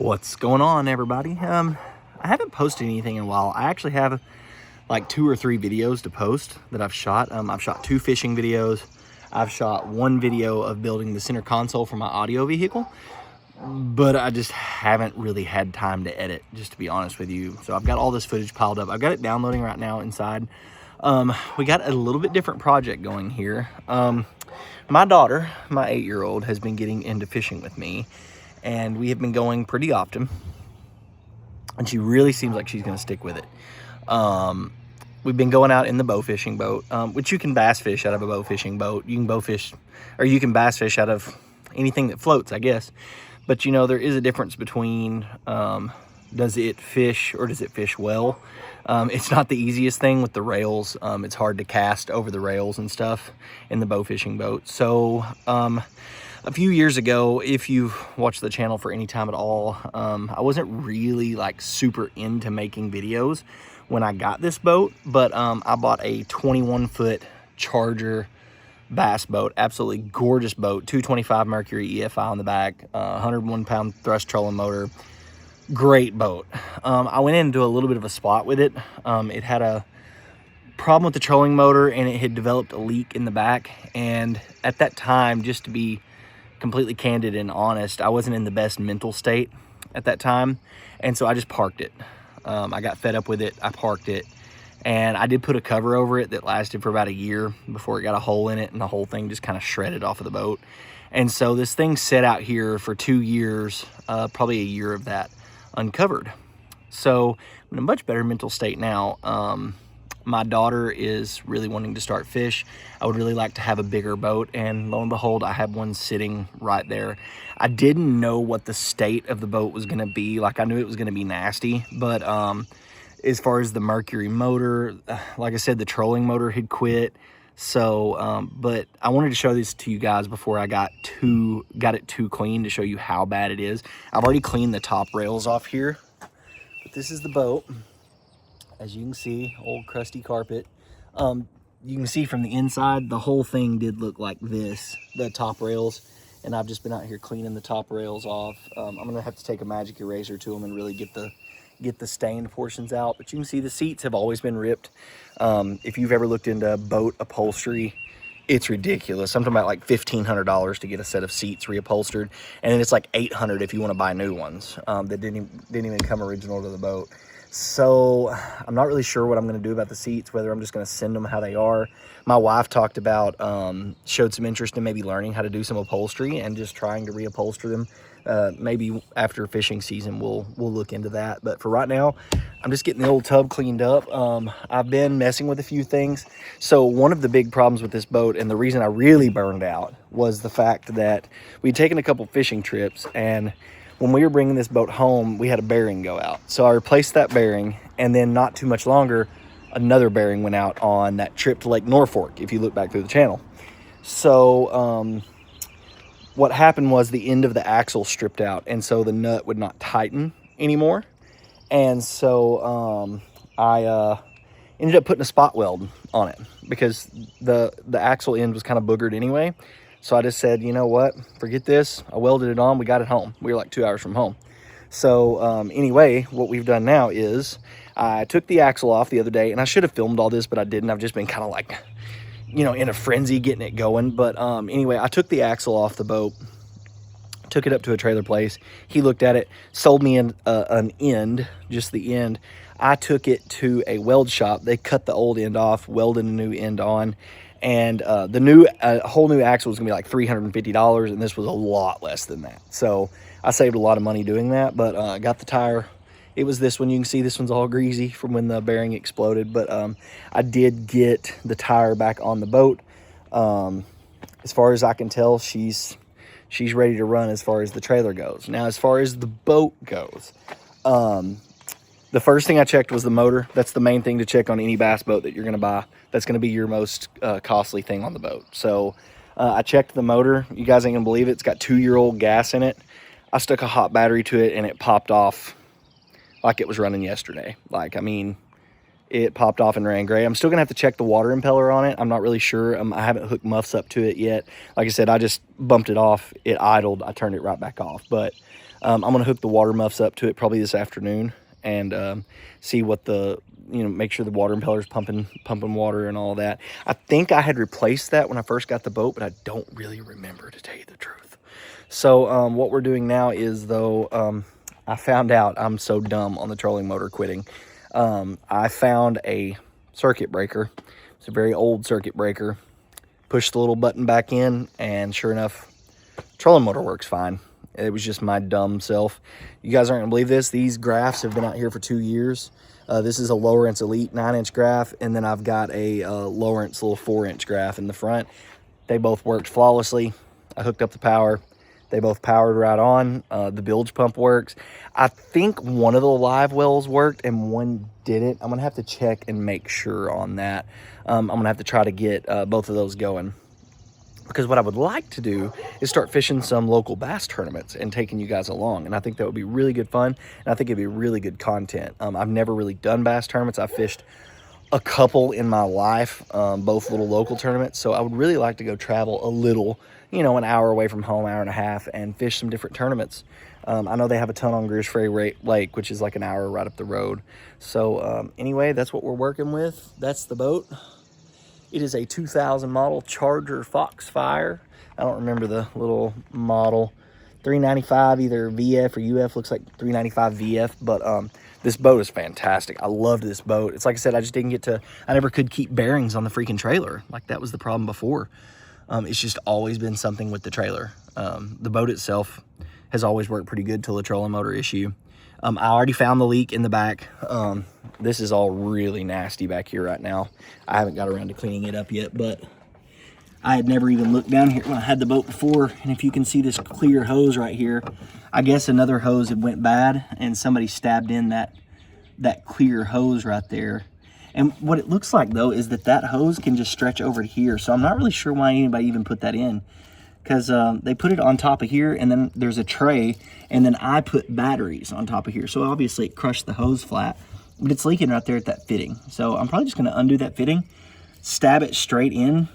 What's going on, everybody? I haven't posted anything in a while. I actually have like 2 or 3 videos to post that I've shot. I've shot 2 fishing videos. I've shot 1 video of building the center console for my audio vehicle, but I just haven't really had time to edit, just to be honest with you. So I've got all this footage piled up. I've got it downloading right now inside. We got a little bit different project going here. My daughter, my 8-year-old, has been getting into fishing with me, and we have been going pretty often, and she really seems like she's going to stick with it. We've been going out in the bow fishing boat, which you can bass fish out of a bow fishing boat. You can bow fish, or you can bass fish out of anything that floats, I guess. But you know, there is a difference between does it fish or does it fish well. It's not the easiest thing with the rails. It's hard to cast over the rails and stuff in the bow fishing boat. So a few years ago, if you've watched the channel for any time at all, I wasn't really like super into making videos when I got this boat, but I bought a 21-foot Charger bass boat. Absolutely gorgeous boat. 225 Mercury EFI on the back, 101-pound thrust trolling motor. Great boat. I went into a little bit of a spot with it. It had a problem with the trolling motor, and it had developed a leak in the back. And at that time, just to be completely candid and honest, I wasn't in the best mental state at that time, and so I just parked it. I got fed up with it. I parked it, and I did put a cover over it that lasted for about a year before it got a hole in it, and the whole thing just kind of shredded off of the boat. And so this thing sat out here for 2 years, probably a year of that, uncovered. So I'm in a much better mental state now. My daughter is really wanting to start fish. I would really like to have a bigger boat, and lo and behold, I have one sitting right there. I didn't know what the state of the boat was going to be. Like, I knew it was going to be nasty, but as far as the Mercury motor, like I said, the trolling motor had quit. So but I wanted to show this to you guys before I got it too clean, to show you how bad it is. I've already cleaned the top rails off here, but this is the boat. As you can see, old crusty carpet. You can see from the inside, the whole thing did look like this, the top rails. And I've just been out here cleaning the top rails off. I'm gonna have to take a magic eraser to them and really get the stained portions out. But you can see the seats have always been ripped. If you've ever looked into boat upholstery, it's ridiculous. I'm talking about like $1,500 to get a set of seats reupholstered, and then it's like $800 if you want to buy new ones that didn't even come original to the boat. So I'm not really sure what I'm going to do about the seats, whether I'm just going to send them how they are. My wife talked about, showed some interest in maybe learning how to do some upholstery and just trying to reupholster them. Maybe after fishing season, we'll look into that. But for right now, I'm just getting the old tub cleaned up. I've been messing with a few things. So one of the big problems with this boat, and the reason I really burned out, was the fact that we'd taken a couple fishing trips, and when we were bringing this boat home, we had a bearing go out. So I replaced that bearing, and then not too much longer, another bearing went out on that trip to Lake Norfolk, if you look back through the channel. So what happened was the end of the axle stripped out, and so the nut would not tighten anymore. And so I ended up putting a spot weld on it, because the axle end was kind of boogered anyway. So I just said, you know what, forget this. I welded it on, we got it home. We were like 2 hours from home. So anyway, what we've done now is I took the axle off the other day, and I should have filmed all this, but I didn't. I've just been kind of like, you know, in a frenzy getting it going. But anyway, I took the axle off the boat, took it up to a trailer place. He looked at it, sold me an end, just the end. I took it to a weld shop. They cut the old end off, welded a new end on. And the whole new axle was gonna be like $350, and this was a lot less than that. So I saved a lot of money doing that. But I got the tire. It was this one. You can see this one's all greasy from when the bearing exploded. But I did get the tire back on the boat. As far as I can tell, she's ready to run as far as the trailer goes. Now, as far as the boat goes, the first thing I checked was the motor. That's the main thing to check on any bass boat that you're going to buy. That's going to be your most costly thing on the boat. So I checked the motor. You guys ain't going to believe it. It's got 2-year-old gas in it. I stuck a hot battery to it, and it popped off like it was running yesterday. Like, I mean, it popped off and ran gray. I'm still going to have to check the water impeller on it. I'm not really sure. I haven't hooked muffs up to it yet. Like I said, I just bumped it off. It idled. I turned it right back off. But I'm gonna hook the water muffs up to it probably this afternoon and see what the, make sure the water impeller's pumping water and all that. I think I had replaced that when I first got the boat, but I don't really remember, to tell you the truth. So what we're doing now is, though, I found out I'm so dumb on the trolling motor quitting. I found a circuit breaker. It's a very old circuit breaker. Pushed the little button back in, and sure enough, trolling motor works fine. It was just my dumb self. You guys aren't gonna believe this. These graphs have been out here for 2 years. This is a Lowrance Elite 9-inch graph, and then I've got a Lowrance little 4-inch graph in the front. They both worked flawlessly. I hooked up the power. They both powered right on. The bilge pump works. I think one of the live wells worked and one didn't. I'm gonna have to check and make sure on that. I'm gonna have to try to get both of those going, because what I would like to do is start fishing some local bass tournaments and taking you guys along. And I think that would be really good fun. And I think it'd be really good content. I've never really done bass tournaments. I've fished a couple in my life, both little local tournaments. So I would really like to go travel a little, an hour away from home, hour and a half, and fish some different tournaments. I know they have a ton on Greers Ferry Lake, which is like an hour right up the road. So anyway, that's what we're working with. That's the boat. It is a 2000 model Charger Foxfire. I don't remember the little model. 395, either VF or UF. Looks like 395 VF, but this boat is fantastic. I loved this boat. It's like I said, I just didn't get to, I never could keep bearings on the freaking trailer. Like, that was the problem before. It's just always been something with the trailer. The boat itself has always worked pretty good till the trolling motor issue. I already found the leak in the back. This is all really nasty back here right now. I haven't got around to cleaning it up yet, but I had never even looked down here when I had the boat before. And if you can see this clear hose right here, I guess another hose had went bad and somebody stabbed in that clear hose right there. And what it looks like, though, is that hose can just stretch over to here. So I'm not really sure why anybody even put that in, because they put it on top of here, and then there's a tray, and then I put batteries on top of here. So obviously it crushed the hose flat, but it's leaking right there at that fitting. So I'm probably just going to undo that fitting, stab it straight in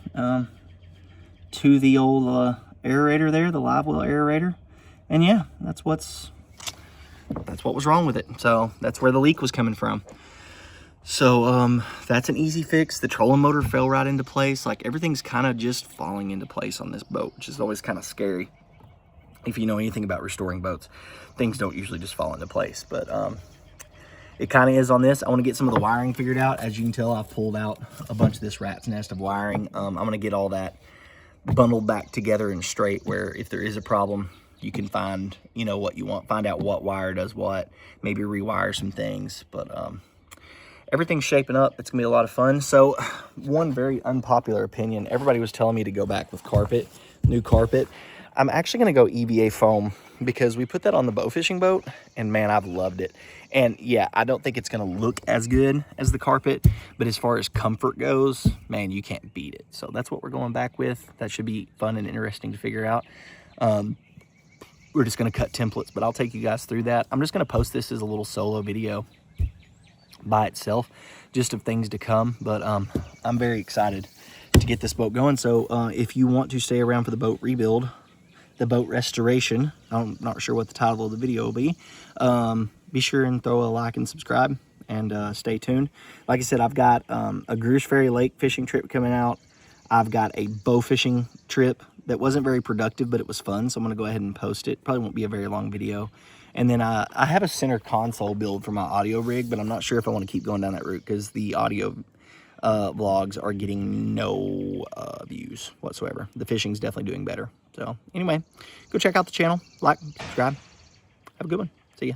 to the old aerator there, the live well aerator. And yeah, that's what was wrong with it. So that's where the leak was coming from. So that's an easy fix. The trolling motor fell right into place. Like, everything's kind of just falling into place on this boat, which is always kind of scary. If you know anything about restoring boats, things don't usually just fall into place, but it kind of is on this. I want to get some of the wiring figured out. As you can tell, I've pulled out a bunch of this rat's nest of wiring. I'm going to get all that bundled back together and straight, where if there is a problem, you can find, what you want, find out what wire does what, maybe rewire some things. But everything's shaping up. It's gonna be a lot of fun. So one very unpopular opinion, everybody was telling me to go back with carpet, new carpet. I'm actually gonna go EVA foam, because we put that on the bow fishing boat, and man, I've loved it. And yeah, I don't think it's gonna look as good as the carpet, but as far as comfort goes, man, you can't beat it. So that's what we're going back with. That should be fun and interesting to figure out. We're just gonna cut templates, but I'll take you guys through that. I'm just gonna post this as a little solo video by itself, just of things to come. But I'm very excited to get this boat going. So if you want to stay around for the boat rebuild, the boat restoration, I'm not sure what the title of the video will be sure and throw a like and subscribe, and stay tuned. Like I said, I've got a Greers Ferry Lake fishing trip coming out. I've got a bow fishing trip that wasn't very productive, but it was fun, so I'm gonna go ahead and post it. Probably won't be a very long video. And then I have a center console build for my audio rig, but I'm not sure if I want to keep going down that route, because the audio vlogs are getting no views whatsoever. The fishing's definitely doing better. So anyway, go check out the channel, like, subscribe. Have a good one. See ya.